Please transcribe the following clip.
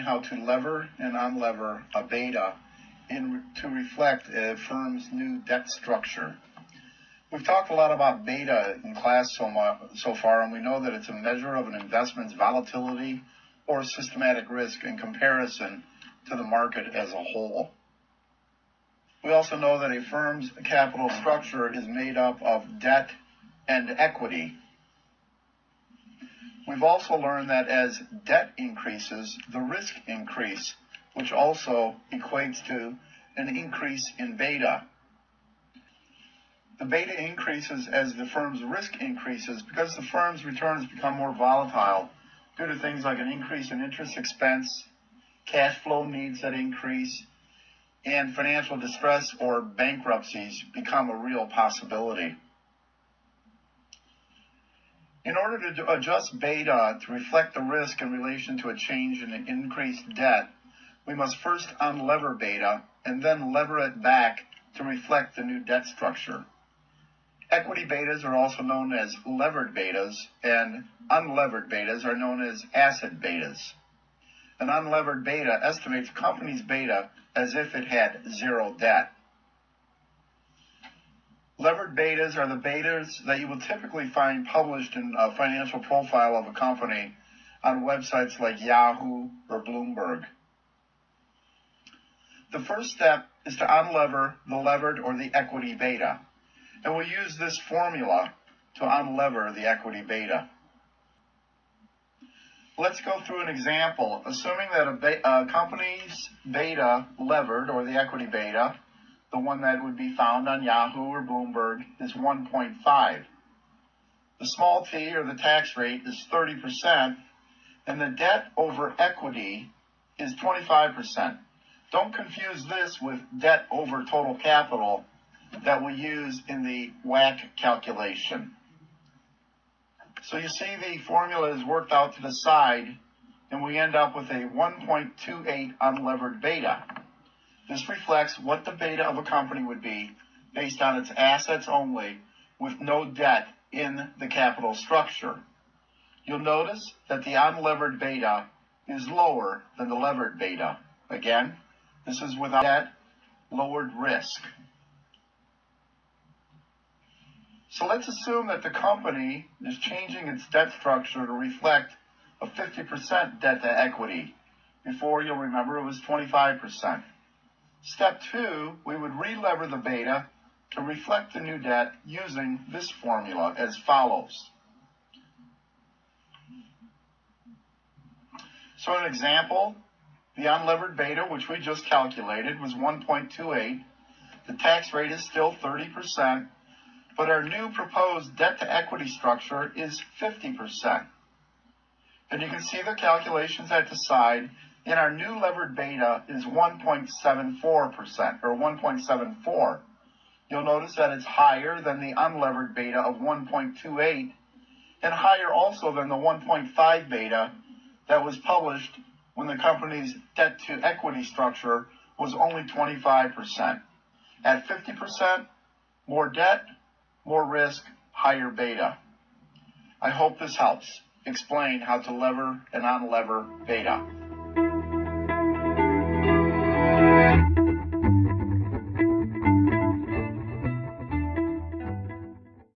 how to lever and unlever a beta to reflect a firm's new debt structure. We've talked a lot about beta in class so far, and we know that it's a measure of an investment's volatility or systematic risk in comparison to the market as a whole. We also know that a firm's capital structure is made up of debt and equity. We've also learned that as debt increases, the risk increase, which also equates to an increase in beta. The beta increases as the firm's risk increases because the firm's returns become more volatile due to things like an increase in interest expense, cash flow needs that increase, and financial distress or bankruptcies become a real possibility. In order to adjust beta to reflect the risk in relation to a change in increased debt, we must first unlever beta and then lever it back to reflect the new debt structure. Equity betas are also known as levered betas, and unlevered betas are known as asset betas. An unlevered beta estimates a company's beta as if it had zero debt. Levered betas are the betas that you will typically find published in a financial profile of a company on websites like Yahoo or Bloomberg. The first step is to unlever the levered or the equity beta, and we'll use this formula to unlever the equity beta. Let's go through an example. Assuming that a company's beta levered, or the equity beta, the one that would be found on Yahoo or Bloomberg, is 1.5. The small t, or the tax rate, is 30%, and the debt over equity is 25%. Don't confuse this with debt over total capital that we use in the WACC calculation. So you see the formula is worked out to the side, and we end up with a 1.28 unlevered beta. This reflects what the beta of a company would be based on its assets only, with no debt in the capital structure. You'll notice that the unlevered beta is lower than the levered beta. Again, this is without debt, lowered risk. So let's assume that the company is changing its debt structure to reflect a 50% debt to equity. Before, you'll remember, it was 25%. Step 2, we would relever the beta to reflect the new debt using this formula as follows. So an example, the unlevered beta, which we just calculated, was 1.28. The tax rate is still 30%, but our new proposed debt to equity structure is 50%. And you can see the calculations at the side, and our new levered beta is 1.74%, or 1.74. You'll notice that it's higher than the unlevered beta of 1.28, and higher also than the 1.5 beta that was published when the company's debt to equity structure was only 25%. At 50%, more debt, more risk, higher beta. I hope this helps explain how to lever and unlever beta.